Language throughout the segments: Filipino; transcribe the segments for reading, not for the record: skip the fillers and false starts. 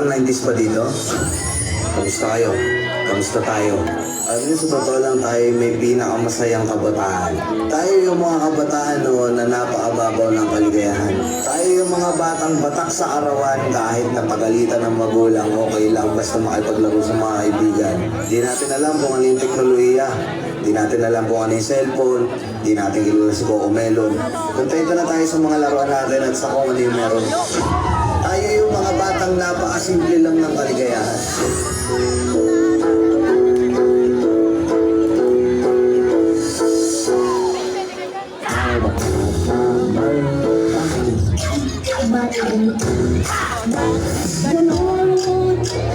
ng 90s pa dito? Kamusta kayo? Kamusta tayo? Alam niyo, sa totoo lang tayo may pinakamasayang kabataan. Tayo yung mga kabataan noon na napakababaw ng kaligayahan. Tayo yung mga batang batak sa arawan kahit napagalitan ng magulang, okay lang basta makipaglaro sa mga kaibigan. Di natin alam kung ano yung teknolohiya. Di natin alam kung ano yung cellphone. Di natin kilala si Coco Melon. Kontento na tayo sa mga laruan natin at sa kung ano yung meron. Tayo yung mga batang napakasimple lang ng kaligayahan. Ganon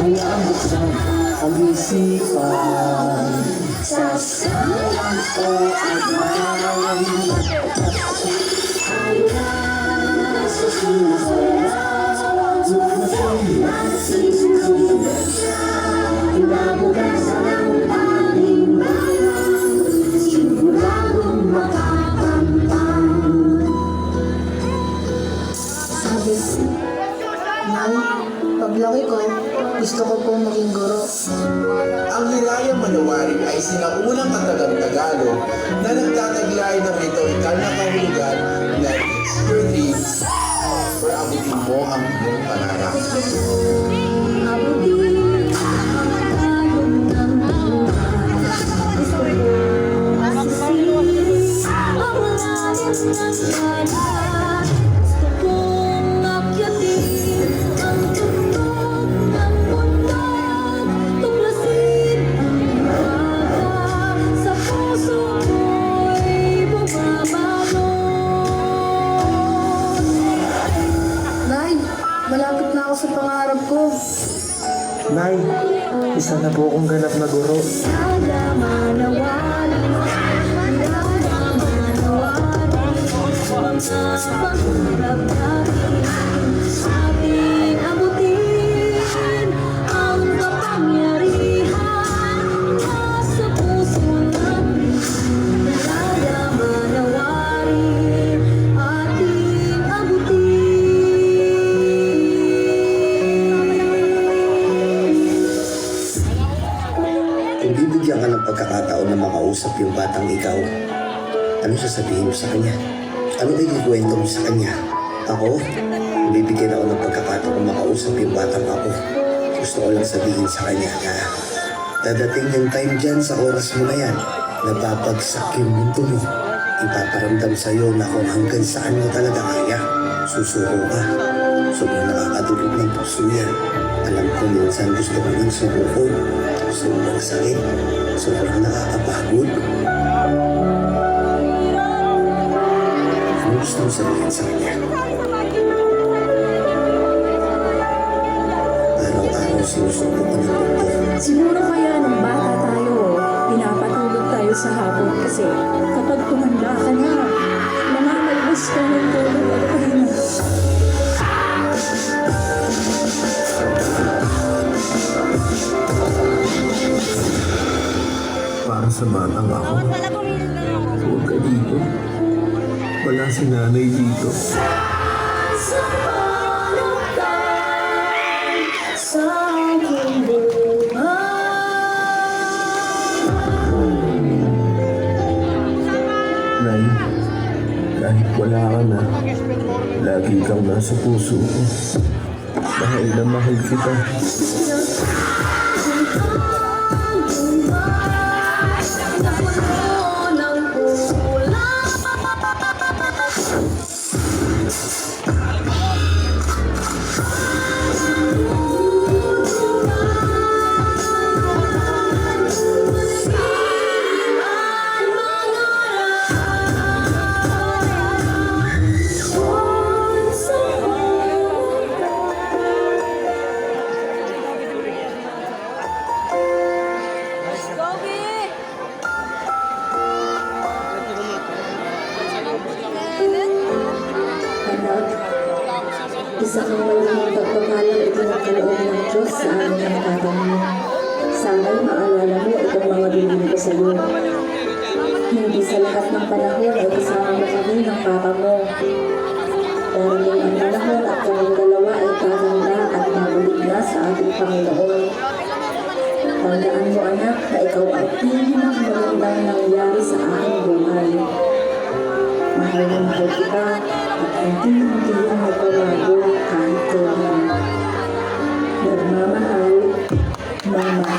ang buksan ang isipan sa sayang ko agad. Ayaw sa sinasaya Masin ng inabugasan ang ating bayan siguradong makakampang. Sabi, Nay, paglaki ko, gusto ko pong maging guro. Ang Hiraya Manawari ay sinaunang katagang-Tagalog na nagtataglay ng rhetorical na kahulugan na It's your dreams or abutin mo ang iyong pangarap. Abutin ang talong ng buhay. Gusto ko masisisi ang lalim ng kala. Gusto kong akyatin ang tunog ng bundok. Tuklasin ang umaga sa puso ko'y bumabalot. Nay, malapit na ako sa pangarap ko. Nay, isa na po akong ganap na guro. Sada manawari, sada manawari, mga pangarap natin, ating abutin ang kapangyarihan sa puso natin. Sada manawari, ating abutin. Kung bibigyan ka ng pagkakataon na makausap yung batang ikaw, ano sasabihin mo sa kanya? Ano ba ikikwento mo sa kanya? Ako, bibigyan ako ng pagkakataon na makausap yung batang ako. Gusto ko lang sabihin sa kanya na dadating yung time dyan sa oras mo na yan, nababagsak yung mundo mo. Ipaparamdam sa'yo na kung hanggang saan mo talaga kaya. Susuko ka. Sobrang nakakatulog ng puso yan. Alam ko minsan gusto ko ng sumuko. Sobrang sakit. Sobrang nakakapagod. Ano gusto mo sabihin sa kanya? Araw-araw sinusuko ko ng mundo. Siguro kaya nung bata tayo, pinapatulog tayo sa hapon kasi kapag tumanda ka na, namamalbos ka ng tulog at pahinga. Para sa batang ako. Huwag ka dito. Wala si nanay dito. Sa palagay sa aking buhay. Nay, kahit wala ka na, lagi kang nasa puso ko. Mahal na mahal kita. Isa kang walang pagpapalang ipinagkaloob ng Diyos sa aming mga tatang mo. Sana'y maalala mo itong mga binili ko sa iyo. Hindi sa lahat ng panahon ay kasama mo kami ng papa mo. Darating ang panahon at kaming dalawa ay tatanda at mabulig na. sa ating Panginoon. Tandaan mo anak na ikaw ang pinakamagandang nangyari sa aking buhay. Mahal na mahal kita at hindi yan magbabago kahit kailan. Nagmamahal, Mama.